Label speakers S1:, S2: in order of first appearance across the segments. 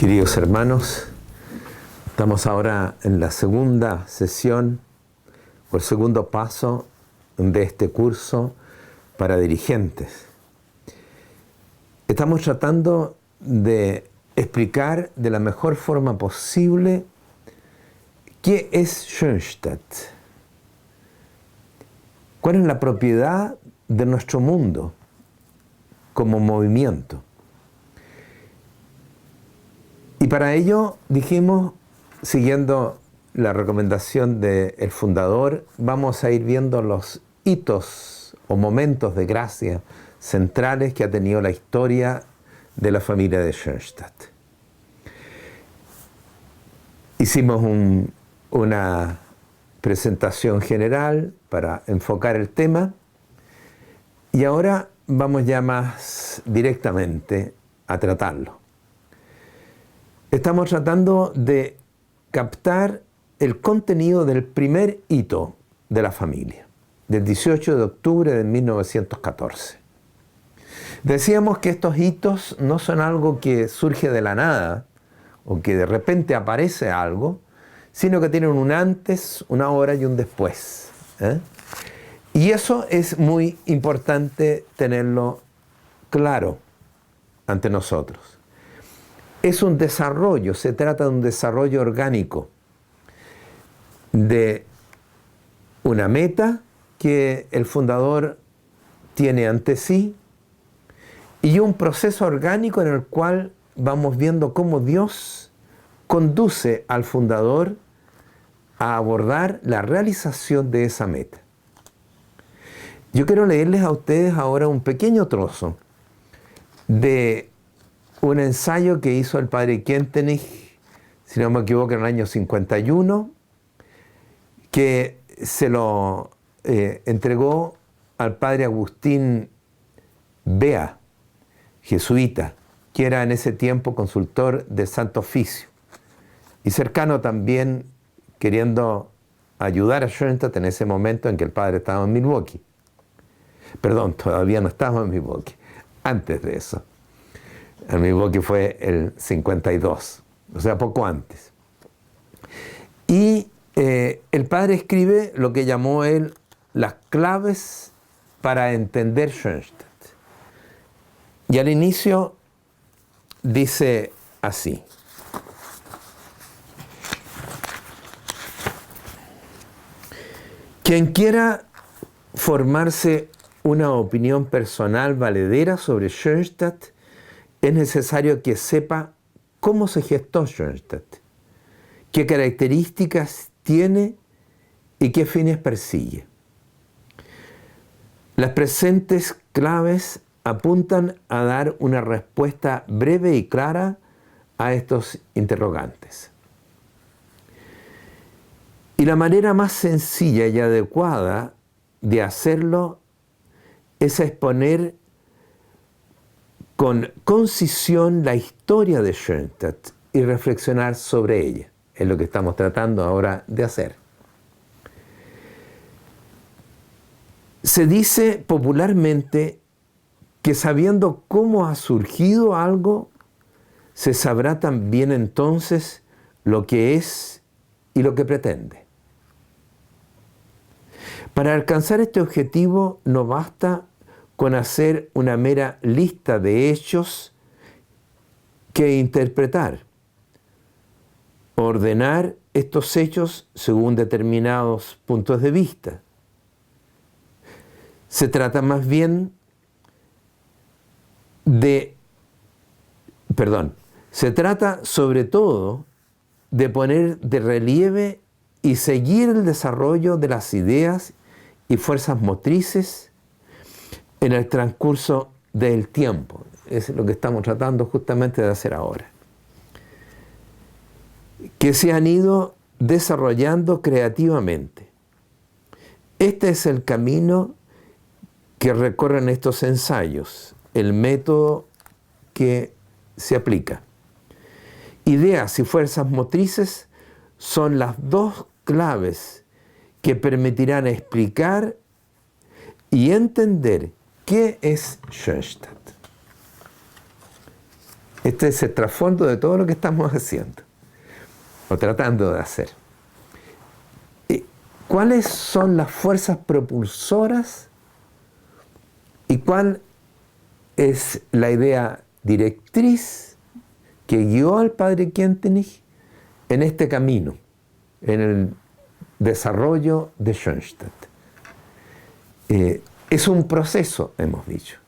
S1: Queridos hermanos, estamos ahora en la segunda sesión o el segundo paso de este curso para dirigentes. Estamos tratando de explicar de la mejor forma posible qué es Schoenstatt, cuál es la propiedad de nuestro mundo como movimiento. Y para ello dijimos, siguiendo la recomendación del fundador, vamos a ir viendo los hitos o momentos de gracia centrales que ha tenido la historia de la familia de Schoenstatt. Hicimos una presentación general para enfocar el tema y ahora vamos ya más directamente a tratarlo. Estamos tratando de captar el contenido del primer hito de la familia, del 18 de octubre de 1914. Decíamos que estos hitos no son algo que surge de la nada o que de repente aparece algo, sino que tienen un antes, una hora y un después. Y eso es muy importante tenerlo claro ante nosotros. Es un desarrollo, se trata de un desarrollo orgánico de una meta que el fundador tiene ante sí y un proceso orgánico en el cual vamos viendo cómo Dios conduce al fundador a abordar la realización de esa meta. Yo quiero leerles a ustedes ahora un pequeño trozo de un ensayo que hizo el padre Kentenich, si no me equivoco, en el año 51, que se lo entregó al padre Agustín Bea, jesuita, que era en ese tiempo consultor del Santo Oficio y cercano también, queriendo ayudar a Schoenstatt en ese momento en que el padre estaba en Milwaukee. Perdón, todavía no estaba en Milwaukee, antes de eso. En Milwaukee fue el 52, o sea, poco antes. Y el padre escribe lo que llamó él las claves para entender Schoenstatt. Y al inicio dice así: quien quiera formarse una opinión personal valedera sobre Schoenstatt, es necesario que sepa cómo se gestó Schoenstatt, qué características tiene y qué fines persigue. Las presentes claves apuntan a dar una respuesta breve y clara a estos interrogantes. Y la manera más sencilla y adecuada de hacerlo es exponer con concisión la historia de Schoenstatt y reflexionar sobre ella. Es lo que estamos tratando ahora de hacer. Se dice popularmente que sabiendo cómo ha surgido algo, se sabrá también entonces lo que es y lo que pretende. Para alcanzar este objetivo no basta con hacer una mera lista de hechos que interpretar, ordenar estos hechos según determinados puntos de vista. Se trata más bien se trata sobre todo de poner de relieve y seguir el desarrollo de las ideas y fuerzas motrices en el transcurso del tiempo. Es lo que estamos tratando justamente de hacer ahora. Que se han ido desarrollando creativamente. Este es el camino que recorren estos ensayos, el método que se aplica. Ideas y fuerzas motrices son las dos claves que permitirán explicar y entender qué es Schoenstatt. Este es el trasfondo de todo lo que estamos haciendo, o tratando de hacer. ¿Cuáles son las fuerzas propulsoras y cuál es la idea directriz que guió al padre Kientenich en este camino, en el desarrollo de Schoenstatt? Es un proceso, hemos dicho.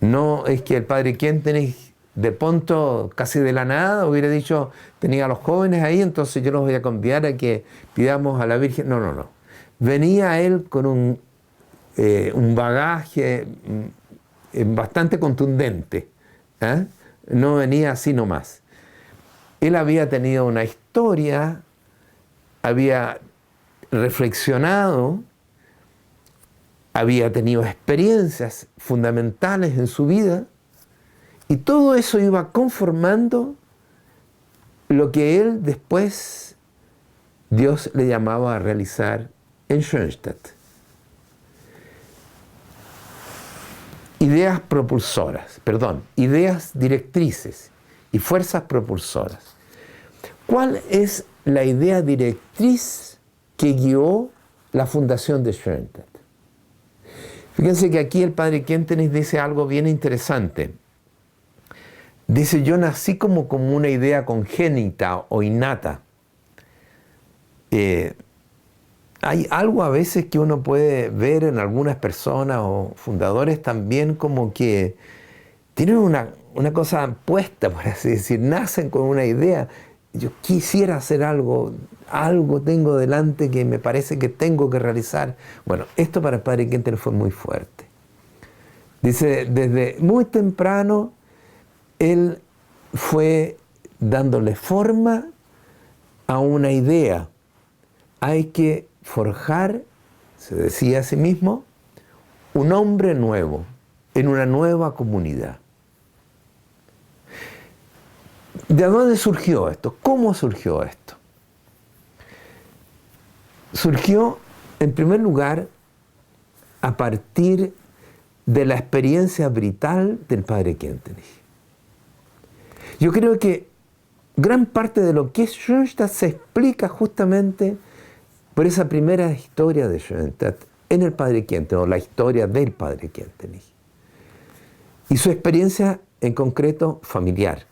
S1: No es que el padre Kientenich de pronto, casi de la nada, hubiera dicho, tenía a los jóvenes ahí, entonces yo los voy a convidar a que pidamos a la Virgen. No, no, no. Venía él con un bagaje bastante contundente. No venía así nomás. Él había tenido una historia, había reflexionado, había tenido experiencias fundamentales en su vida, y todo eso iba conformando lo que él después, Dios le llamaba a realizar en Schoenstatt. Ideas directrices y fuerzas propulsoras. ¿Cuál es la idea directriz que guió la fundación de Schoenstatt? Fíjense que aquí el padre Kientenich dice algo bien interesante. Dice, yo nací como una idea congénita o innata. Hay algo a veces que uno puede ver en algunas personas o fundadores también como que tienen una cosa puesta, por así decir, nacen con una idea. Yo quisiera hacer algo tengo delante que me parece que tengo que realizar. Bueno, esto para el padre Kientenich fue muy fuerte. Dice, desde muy temprano, él fue dándole forma a una idea. Hay que forjar, se decía a sí mismo, un hombre nuevo en una nueva comunidad. ¿De dónde surgió esto? ¿Cómo surgió esto? Surgió, en primer lugar, a partir de la experiencia vital del padre Kientenich. Yo creo que gran parte de lo que es Schoenstatt se explica justamente por esa primera historia de Schoenstatt en el padre Kientenich, o la historia del padre Kientenich. Y su experiencia en concreto familiar.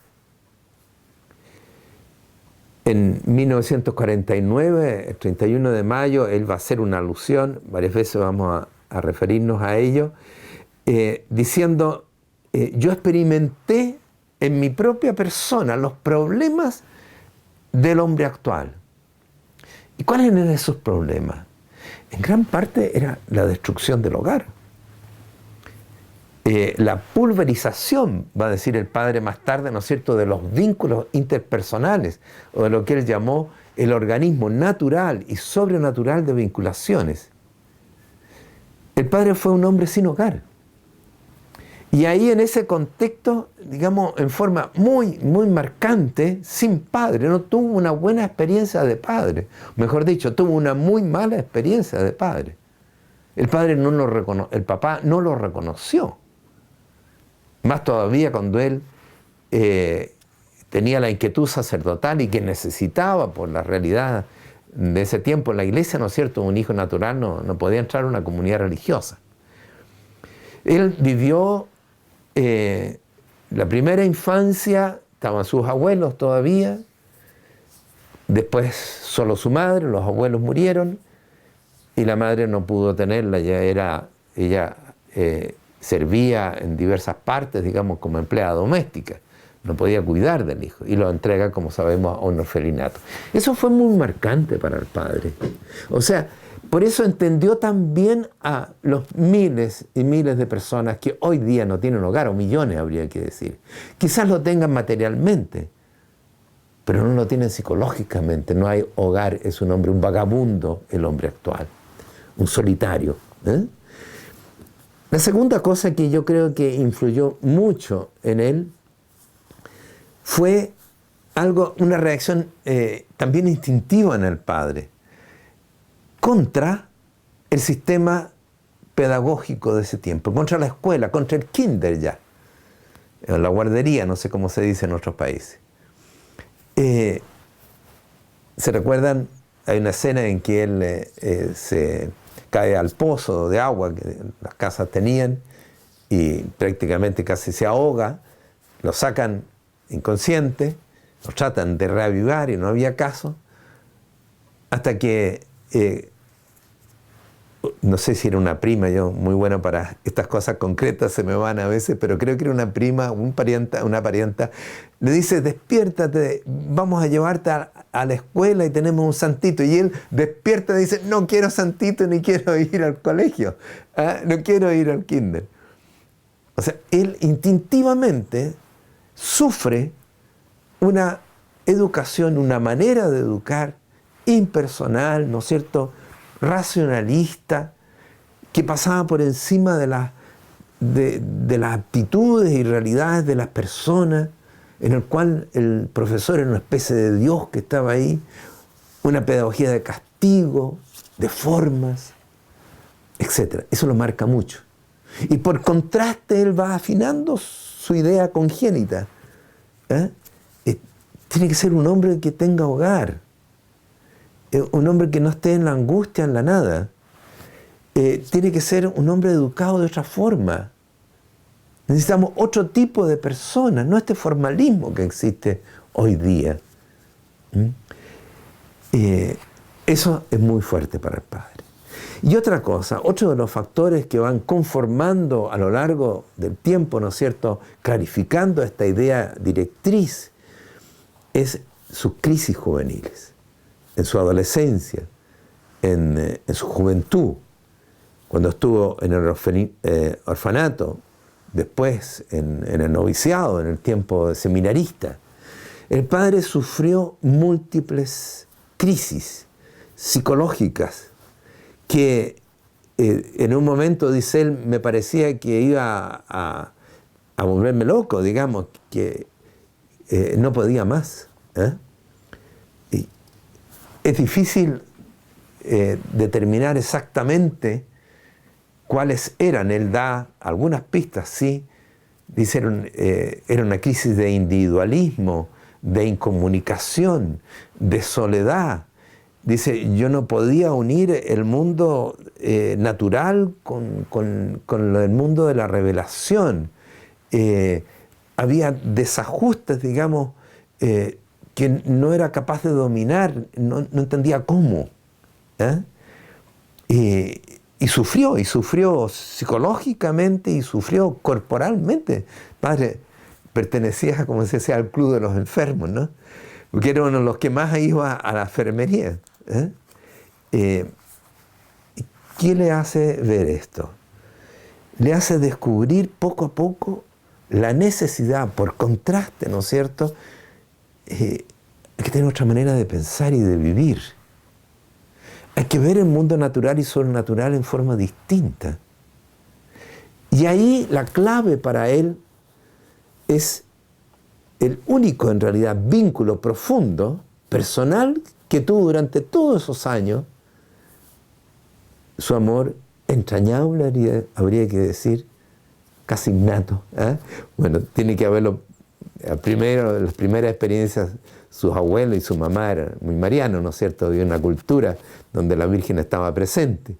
S1: En 1949, el 31 de mayo, él va a hacer una alusión, varias veces vamos a referirnos a ello, diciendo, yo experimenté en mi propia persona los problemas del hombre actual. ¿Y cuáles eran esos problemas? En gran parte era la destrucción del hogar. La pulverización, va a decir el padre más tarde, ¿no es cierto?, de los vínculos interpersonales, o de lo que él llamó el organismo natural y sobrenatural de vinculaciones. El padre fue un hombre sin hogar. Y ahí en ese contexto, digamos, en forma muy, muy marcante, sin padre, no tuvo una buena experiencia de padre. Mejor dicho, tuvo una muy mala experiencia de padre. El papá no lo reconoció. Más todavía cuando él tenía la inquietud sacerdotal y que necesitaba, por la realidad de ese tiempo en la iglesia, ¿no es cierto?, un hijo natural no podía entrar a una comunidad religiosa. Él vivió la primera infancia, estaban sus abuelos todavía, después solo su madre, los abuelos murieron y la madre no pudo tenerla, ella servía en diversas partes, digamos, como empleada doméstica, no podía cuidar del hijo y lo entrega, como sabemos, a un orfelinato. Eso fue muy marcante para el padre. O sea, por eso entendió también a los miles y miles de personas que hoy día no tienen hogar, o millones habría que decir. Quizás lo tengan materialmente, pero no lo tienen psicológicamente. No hay hogar, es un hombre, un vagabundo el hombre actual, un solitario. La segunda cosa que yo creo que influyó mucho en él fue una reacción también instintiva en el padre contra el sistema pedagógico de ese tiempo, contra la escuela, contra el kinder ya. en la guardería, no sé cómo se dice en otros países. ¿Se recuerdan? Hay una escena en que él se cae al pozo de agua que las casas tenían y prácticamente casi se ahoga, lo sacan inconsciente, lo tratan de reavivar y no había caso, hasta que, no sé si era una prima, yo muy buena para estas cosas concretas se me van a veces, pero creo que era una prima, una parienta, le dice, despiértate, vamos a llevarte a la escuela y tenemos un santito. Y él despierta y dice, no quiero santito ni quiero ir al colegio, no quiero ir al kinder. O sea, él instintivamente sufre una educación, una manera de educar impersonal, ¿no es cierto?, racionalista, que pasaba por encima de las aptitudes y realidades de las personas, en el cual el profesor era una especie de Dios que estaba ahí, una pedagogía de castigo, de formas, etc. Eso lo marca mucho. Y por contraste él va afinando su idea congénita. Tiene que ser un hombre que tenga hogar, un hombre que no esté en la angustia, en la nada. Tiene que ser un hombre educado de otra forma. Necesitamos otro tipo de personas, no este formalismo que existe hoy día. Eso es muy fuerte para el padre. Y otra cosa, otro de los factores que van conformando a lo largo del tiempo, ¿no es cierto?, clarificando esta idea directriz, es sus crisis juveniles, en su adolescencia, en su juventud, cuando estuvo en el orfanato, después en el noviciado, en el tiempo de seminarista. El padre sufrió múltiples crisis psicológicas que en un momento, dice él, me parecía que iba a volverme loco, digamos, que no podía más. Y es difícil determinar exactamente cuáles eran. Él da algunas pistas, sí. Dice, era una crisis de individualismo, de incomunicación, de soledad. Dice, yo no podía unir el mundo natural con el mundo de la revelación. Había desajustes, digamos, que no era capaz de dominar, no entendía cómo. Y sufrió psicológicamente y sufrió corporalmente. Padre pertenecía, como se decía, al club de los enfermos, ¿no? Porque era uno de los que más iba a la enfermería. ¿Qué le hace ver esto? Le hace descubrir poco a poco la necesidad, por contraste, ¿no es cierto?, hay que tener otra manera de pensar y de vivir. Hay que ver el mundo natural y sobrenatural en forma distinta. Y ahí la clave para él es el único, en realidad, vínculo profundo, personal, que tuvo durante todos esos años, su amor entrañable, habría que decir, casi innato. Bueno, tiene que haberlo, primero, las primeras experiencias, sus abuelos y su mamá eran muy marianos, ¿no es cierto? Había una cultura donde la Virgen estaba presente.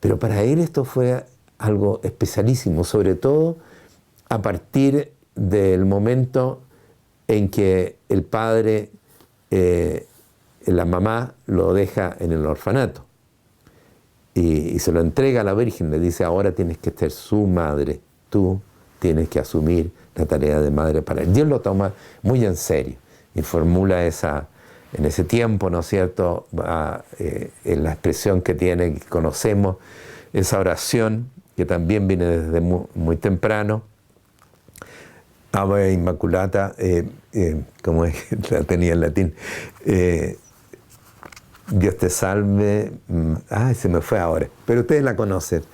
S1: Pero para él esto fue algo especialísimo, sobre todo a partir del momento en que el padre, la mamá lo deja en el orfanato y se lo entrega a la Virgen, le dice, ahora tienes que ser su madre, tú tienes que asumir la tarea de madre para él. Dios lo toma muy en serio y formula en ese tiempo, ¿no es cierto?, en la expresión que tiene, que conocemos, esa oración que también viene desde muy temprano, Ave Inmaculata, como la tenía en latín, Dios te salve, se me fue ahora, pero ustedes la conocen,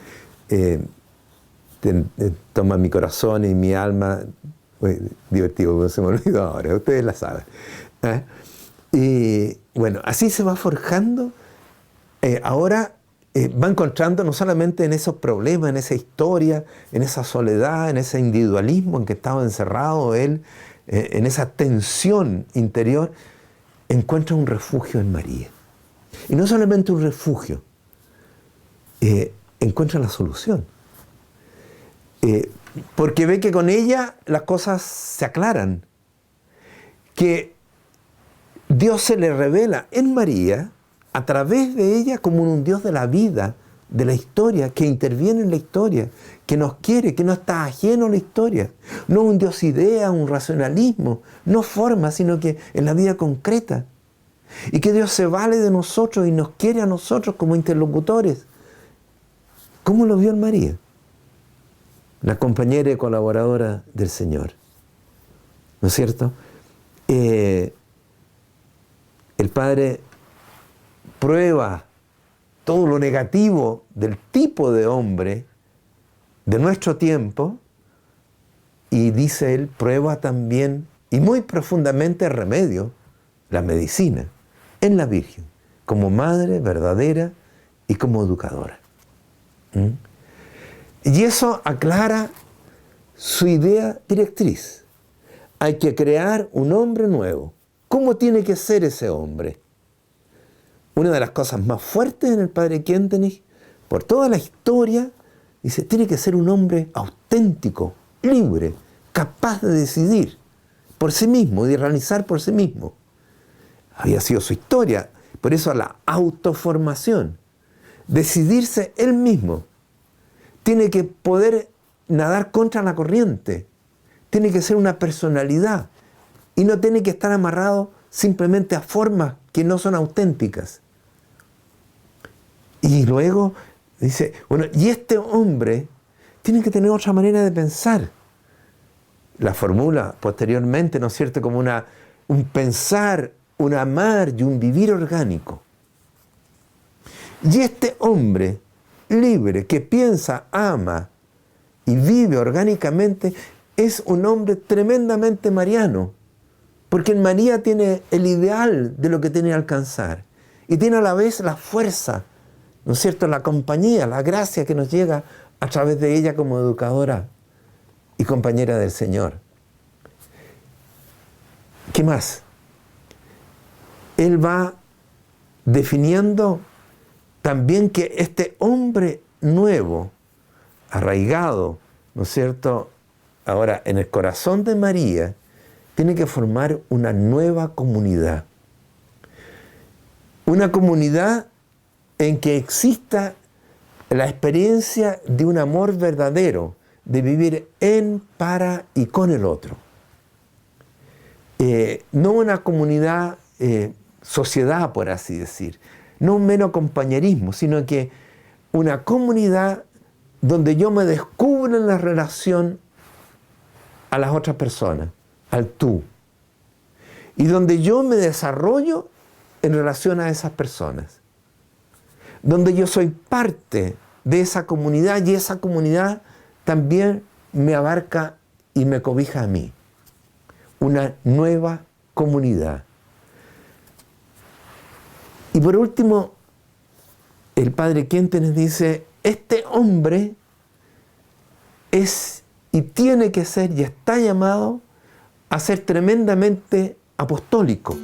S1: toma mi corazón y mi alma, divertido, se me olvidó ahora, ustedes la saben. Y bueno, así se va forjando ahora va encontrando no solamente en esos problemas, en esa historia, en esa soledad, en ese individualismo en que estaba encerrado él, en esa tensión interior, encuentra un refugio en María. Y no solamente un refugio, encuentra la solución. Porque ve que con ella las cosas se aclaran, que Dios se le revela en María a través de ella como un Dios de la vida, de la historia, que interviene en la historia, que nos quiere, que no está ajeno a la historia. No un Dios idea, un racionalismo, no forma, sino que en la vida concreta. Y que Dios se vale de nosotros y nos quiere a nosotros como interlocutores. ¿Cómo lo vio en María? La compañera y colaboradora del Señor. ¿No es cierto? El Padre prueba todo lo negativo del tipo de hombre de nuestro tiempo y dice él, prueba también y muy profundamente el remedio, la medicina, en la Virgen, como madre verdadera y como educadora. Y eso aclara su idea directriz. Hay que crear un hombre nuevo. ¿Cómo tiene que ser ese hombre? Una de las cosas más fuertes en el Padre Kentenich, por toda la historia, dice, tiene que ser un hombre auténtico, libre, capaz de decidir por sí mismo y de realizar por sí mismo. Había sido su historia, por eso la autoformación. Decidirse él mismo. Tiene que poder nadar contra la corriente. Tiene que ser una personalidad. Y no tiene que estar amarrado simplemente a formas que no son auténticas. Y luego dice, bueno, y este hombre tiene que tener otra manera de pensar. La formula posteriormente, ¿no es cierto?, como un pensar, un amar y un vivir orgánico. Y este hombre libre que piensa, ama y vive orgánicamente es un hombre tremendamente mariano, porque en María tiene el ideal de lo que tiene que alcanzar y tiene a la vez la fuerza, ¿no es cierto?, la compañía, la gracia que nos llega a través de ella como educadora y compañera del Señor. ¿Qué más? Él va definiendo también que este hombre nuevo, arraigado, ¿no es cierto?, ahora en el corazón de María, tiene que formar una nueva comunidad. Una comunidad en que exista la experiencia de un amor verdadero, de vivir en, para y con el otro. No una comunidad, sociedad, por así decir, no un mero compañerismo, sino que una comunidad donde yo me descubro en la relación a las otras personas, al tú, y donde yo me desarrollo en relación a esas personas, donde yo soy parte de esa comunidad y esa comunidad también me abarca y me cobija a mí. Una nueva comunidad. Y por último, el Padre Kentenich dice, este hombre es y tiene que ser y está llamado a ser tremendamente apostólico.